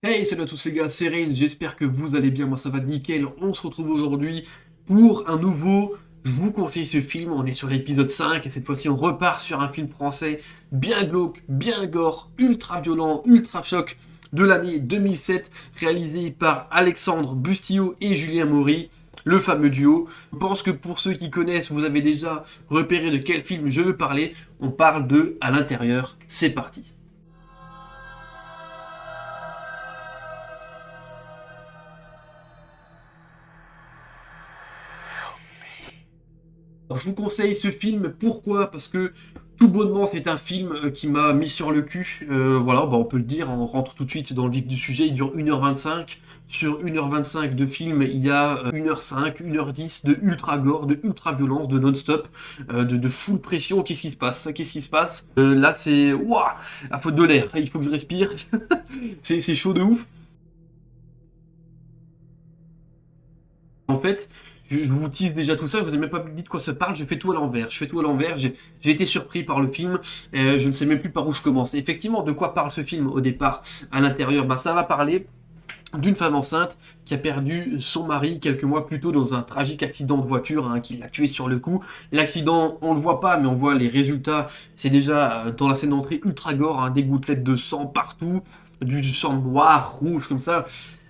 Hey, salut à tous les gars, c'est Rain, j'espère que vous allez bien, moi ça va nickel. On se retrouve aujourd'hui pour un nouveau Je vous conseille ce film. On est sur l'épisode 5 et cette fois-ci on repart sur un film français bien glauque, bien gore, ultra violent, ultra choc de l'année 2007, réalisé par Alexandre Bustillo et Julien Maury, le fameux duo. Je pense que pour ceux qui connaissent, vous avez déjà repéré de quel film je veux parler. On parle de À l'intérieur, c'est parti. Alors, je vous conseille ce film, pourquoi? Parce que tout bonnement c'est un film qui m'a mis sur le cul. Voilà, bah, on peut le dire, on rentre tout de suite dans le vif du sujet. Il dure 1h25. Sur 1h25 de film, il y a 1h05, 1h10 de ultra gore, de ultra violence, de non-stop, de full pression. Qu'est-ce qui se passe? Qu'est-ce qui se passe? Là c'est... Ouah, à faute de l'air, il faut que je respire. C'est chaud de ouf. En fait, je vous tease déjà tout ça, je vous ai même pas dit de quoi ça parle, je fais tout à l'envers. Je fais tout à l'envers, j'ai été surpris par le film, je ne sais même plus par où je commence. Effectivement, de quoi parle ce film au départ? À l'intérieur, bah, ça va parler d'une femme enceinte qui a perdu son mari quelques mois plus tôt dans un tragique accident de voiture, hein, qui l'a tué sur le coup. L'accident, on le voit pas, mais on voit les résultats. C'est déjà dans la scène d'entrée ultra gore, hein, des gouttelettes de sang partout, du sang noir, rouge comme ça,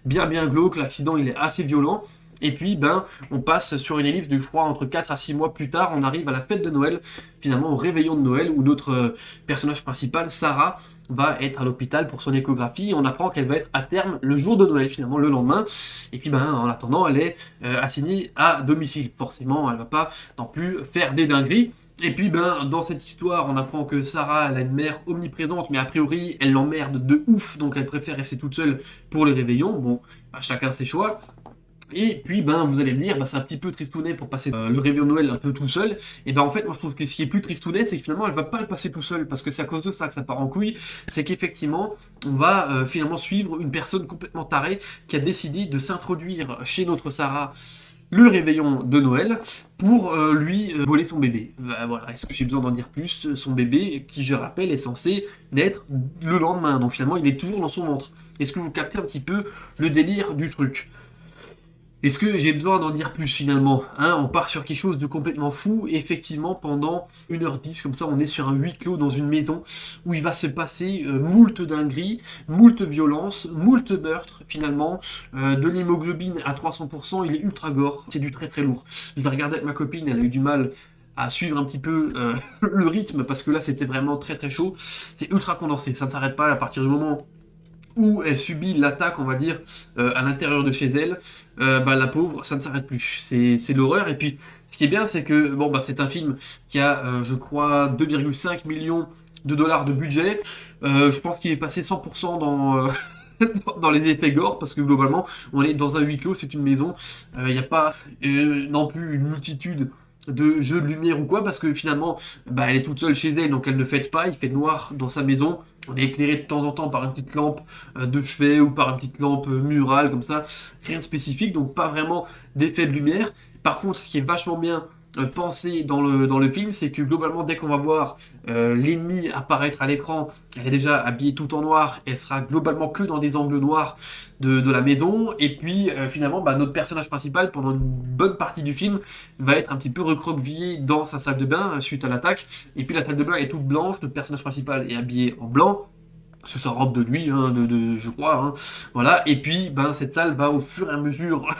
bien glauque. L'accident, il est assez violent. Et puis, ben, on passe sur une ellipse de, je crois, entre 4 à 6 mois plus tard, on arrive à la fête de Noël, finalement au réveillon de Noël, où notre personnage principal, Sarah, va être à l'hôpital pour son échographie. On apprend qu'elle va être à terme le jour de Noël, finalement, le lendemain. Et puis, ben, en attendant, elle est assignée à domicile. Forcément, elle va pas non plus faire des dingueries. Et puis, ben, dans cette histoire, on apprend que Sarah, elle a une mère omniprésente, mais a priori, elle l'emmerde de ouf, donc elle préfère rester toute seule pour les réveillons. Bon, ben, chacun ses choix. Et puis, ben, vous allez me dire, ben, c'est un petit peu tristounet pour passer le réveillon de Noël un peu tout seul. Et ben, en fait, moi, je trouve que ce qui est plus tristounet, c'est que finalement, elle va pas le passer tout seul, parce que c'est à cause de ça que ça part en couille. C'est qu'effectivement, on va finalement suivre une personne complètement tarée qui a décidé de s'introduire chez notre Sarah le réveillon de Noël pour lui voler son bébé. Voilà, est-ce que j'ai besoin d'en dire plus? Son bébé, qui je rappelle, est censé naître le lendemain, donc finalement, il est toujours dans son ventre. Est-ce que vous captez un petit peu le délire du truc? Est-ce que j'ai besoin d'en dire plus finalement, hein? On part sur quelque chose de complètement fou. Et effectivement, pendant 1h10, comme ça, on est sur un huis clos dans une maison où il va se passer moult dingueries, moult violences, moult meurtres finalement. De l'hémoglobine à 300%, il est ultra gore, c'est du très très lourd. Je l'ai regardé avec ma copine, elle a eu du mal à suivre un petit peu le rythme parce que là c'était vraiment très très chaud. C'est ultra condensé, ça ne s'arrête pas à partir du moment où elle subit l'attaque, on va dire, à l'intérieur de chez elle. Bah, la pauvre, ça ne s'arrête plus. C'est l'horreur. Et puis, ce qui est bien, c'est que bon, bah, c'est un film qui a, je crois, 2,5 millions de dollars de budget. Je pense qu'il est passé 100% dans, dans les effets gore, parce que globalement, on est dans un huis clos, c'est une maison. Il n'y a pas non plus une multitude de jeux de lumière ou quoi, parce que finalement, bah, elle est toute seule chez elle, donc elle ne fête pas, il fait noir dans sa maison, on est éclairé de temps en temps par une petite lampe de chevet ou par une petite lampe murale, comme ça, rien de spécifique, donc pas vraiment d'effet de lumière. Par contre, ce qui est vachement bien pensé dans le film, c'est que globalement, dès qu'on va voir l'ennemi apparaître à l'écran, elle est déjà habillée tout en noir, elle sera globalement que dans des angles noirs de la maison, et puis finalement, bah, notre personnage principal, pendant une bonne partie du film, va être un petit peu recroquevillé dans sa salle de bain suite à l'attaque, et puis la salle de bain est toute blanche, notre personnage principal est habillé en blanc, c'est sa robe de nuit, hein, je crois, hein. Voilà. Et puis, ben, cette salle va, au fur et à mesure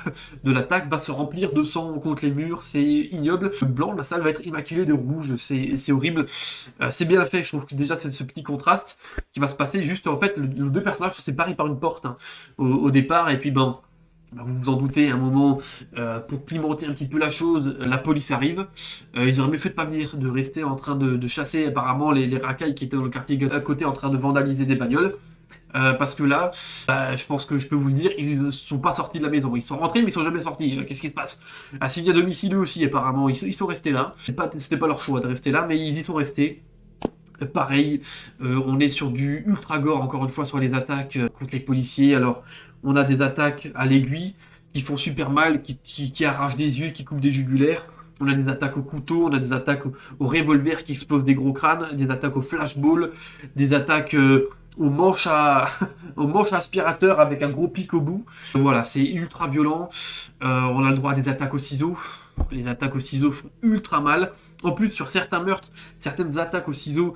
de l'attaque, va se remplir de sang contre les murs, c'est ignoble. Le blanc, la salle va être immaculée de rouge, c'est horrible. C'est bien fait, je trouve que déjà, c'est ce petit contraste qui va se passer juste, en fait, les deux personnages se séparent par une porte, hein, au départ, et puis, ben, bah, vous vous en doutez, à un moment, pour pimenter un petit peu la chose, la police arrive. Ils auraient mieux fait de pas venir, de rester en train de chasser apparemment les racailles qui étaient dans le quartier à côté en train de vandaliser des bagnoles. Parce que là, bah, je pense que je peux vous le dire, ils ne sont pas sortis de la maison. Ils sont rentrés, mais ils sont jamais sortis. Qu'est-ce qui se passe? Assignés à domicile eux aussi, apparemment. Ils sont restés là. C'était pas leur choix de rester là, mais ils y sont restés. Pareil, on est sur du ultra gore, encore une fois, sur les attaques contre les policiers. Alors, on a des attaques à l'aiguille qui font super mal, qui arrachent des yeux, qui coupent des jugulaires. On a des attaques au couteau, on a des attaques au revolver qui explosent des gros crânes, des attaques au flashball, des attaques au manche à au manche à aspirateur avec un gros pic au bout. Voilà, c'est ultra violent. On a le droit à des attaques au ciseau. Les attaques au ciseau font ultra mal. En plus, sur certains meurtres, certaines attaques au ciseau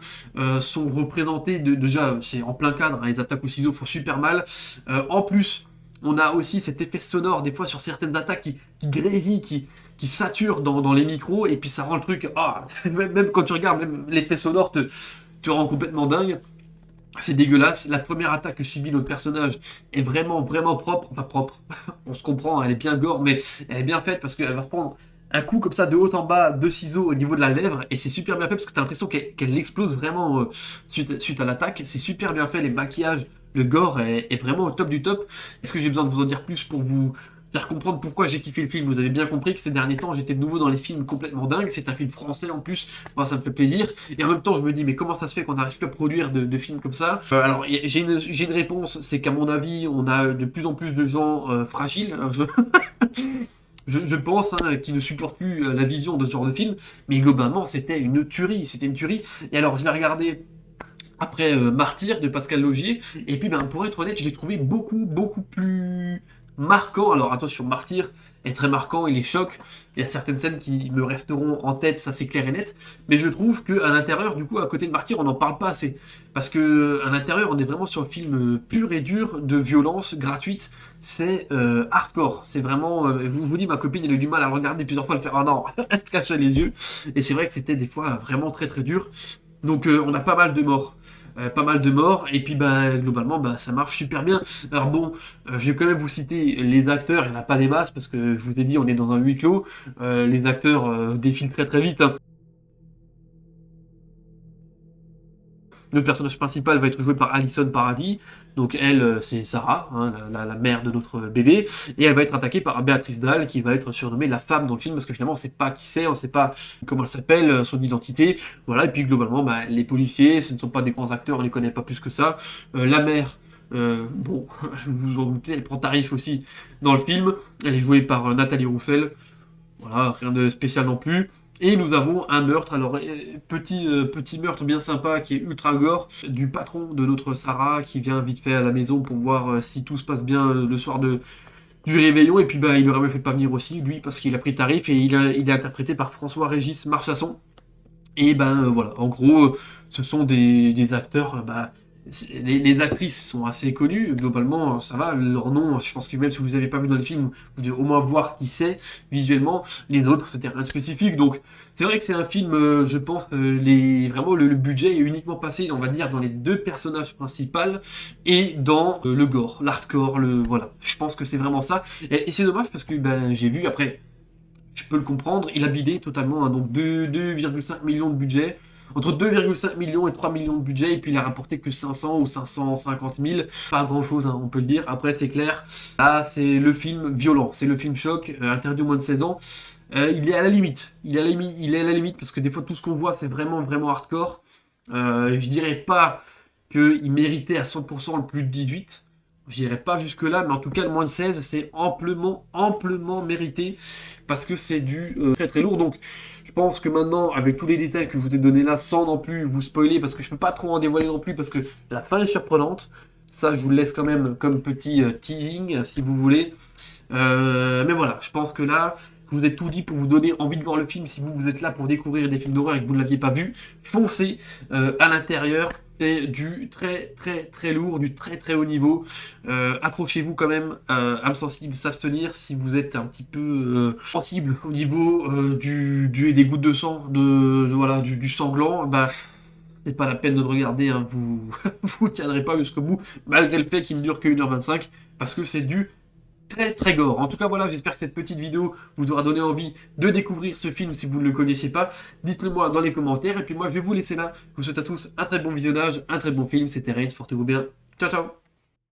sont représentées déjà, c'est en plein cadre, hein, les attaques au ciseau font super mal. En plus, on a aussi cet effet sonore, des fois sur certaines attaques qui grésillent, qui sature dans les micros, et puis ça rend le truc... Ah, même quand tu regardes, même l'effet sonore te rend complètement dingue. C'est dégueulasse. La première attaque que subit notre personnage est vraiment, vraiment propre. Enfin, propre. On se comprend, elle est bien gore, mais elle est bien faite parce qu'elle va prendre un coup comme ça de haut en bas, de ciseaux au niveau de la lèvre, et c'est super bien fait parce que tu as l'impression qu'elle explose vraiment suite à l'attaque. C'est super bien fait, les maquillages, le gore est vraiment au top du top. Est-ce que j'ai besoin de vous en dire plus pour vous faire comprendre pourquoi j'ai kiffé le film? Vous avez bien compris que ces derniers temps, j'étais de nouveau dans les films complètement dingues. C'est un film français en plus, moi ça me fait plaisir. Et en même temps, je me dis, mais comment ça se fait qu'on n'arrive plus à produire de films comme ça? Alors, j'ai une réponse, c'est qu'à mon avis, on a de plus en plus de gens fragiles. Je pense, hein, qui ne supportent plus la vision de ce genre de film. Mais globalement, c'était une tuerie. C'était une tuerie. Et alors, je l'ai regardé après Martyr de Pascal Laugier, et puis ben, pour être honnête, je l'ai trouvé beaucoup, beaucoup plus marquant. Alors attention, Martyr est très marquant, il est choc, il y a certaines scènes qui me resteront en tête, ça c'est clair et net, mais je trouve qu'à l'intérieur, du coup, à côté de Martyr, on n'en parle pas assez, parce que à l'intérieur, on est vraiment sur le film pur et dur de violence gratuite, c'est hardcore, c'est vraiment, je vous dis, ma copine, elle a eu du mal à le regarder plusieurs fois, elle fait, oh non, elle se cachait les yeux, et c'est vrai que c'était des fois vraiment très très dur, donc on a pas mal de morts. Pas mal de morts, et puis bah, globalement bah, ça marche super bien. Alors bon, je vais quand même vous citer les acteurs, il n'y en a pas des masses, parce que je vous ai dit, on est dans un huis clos, les acteurs défilent très très vite, hein. Le personnage principal va être joué par Alison Paradis, donc elle, c'est Sarah, hein, la mère de notre bébé, et elle va être attaquée par Béatrice Dalle, qui va être surnommée la femme dans le film, parce que finalement on sait pas qui c'est, on sait pas comment elle s'appelle, son identité, voilà, et puis globalement, bah, les policiers, ce ne sont pas des grands acteurs, on les connaît pas plus que ça, la mère... bon, je vous en doutez, elle prend tarif aussi dans le film, elle est jouée par Nathalie Roussel, voilà, rien de spécial non plus. Et nous avons un meurtre, alors petit meurtre bien sympa qui est ultra gore, du patron de notre Sarah qui vient vite fait à la maison pour voir si tout se passe bien le soir du réveillon, et puis bah, il aurait mieux fait de pas venir aussi, lui, parce qu'il a pris tarif, et il est interprété par François-Régis Marchasson. Et ben voilà, en gros, ce sont des acteurs, bah, les actrices sont assez connues, globalement, ça va, leur nom, je pense que même si vous les avez pas vu dans les films, vous devez au moins voir qui c'est, visuellement, les autres, c'était rien de spécifique, donc c'est vrai que c'est un film, je pense, vraiment, le budget est uniquement passé, on va dire, dans les deux personnages principaux, et dans le gore, l'hardcore, voilà, je pense que c'est vraiment ça, et c'est dommage, parce que ben, j'ai vu, après, je peux le comprendre, il a bidé totalement, hein, donc 2,5 millions de budget, entre 2,5 millions et 3 millions de budget, et puis il a rapporté que 500 ou 550 000, pas grand chose, hein, on peut le dire. Après, c'est clair, là, c'est le film violent, c'est le film choc, interdit au moins de 16 ans. Il est à la limite, il est à la limite, parce que des fois, tout ce qu'on voit, c'est vraiment, vraiment hardcore. Je dirais pas qu'il méritait à 100% le plus de 18, je dirais pas jusque là, mais en tout cas le moins de 16 c'est amplement, amplement mérité, parce que c'est du très très lourd. Donc je pense que maintenant, avec tous les détails que je vous ai donnés là, sans non plus vous spoiler, parce que je peux pas trop en dévoiler non plus, parce que la fin est surprenante, ça je vous le laisse quand même comme petit teasing si vous voulez. Mais voilà, je pense que là, je vous ai tout dit pour vous donner envie de voir le film. Si vous êtes là pour découvrir des films d'horreur et que vous ne l'aviez pas vu, foncez à l'intérieur. C'est du très très très lourd, du très très haut niveau. Accrochez-vous quand même, âme sensible, s'abstenir si vous êtes un petit peu sensible au niveau des gouttes de sang, voilà, du sanglant. Bah, c'est pas la peine de le regarder, hein, vous vous tiendrez pas jusqu'au bout, malgré le fait qu'il ne dure que 1h25, parce que c'est du très très gore. En tout cas voilà, j'espère que cette petite vidéo vous aura donné envie de découvrir ce film si vous ne le connaissiez pas. Dites-le moi dans les commentaires, et puis moi je vais vous laisser là. Je vous souhaite à tous un très bon visionnage, un très bon film. C'était Reigns, portez-vous bien. Ciao ciao.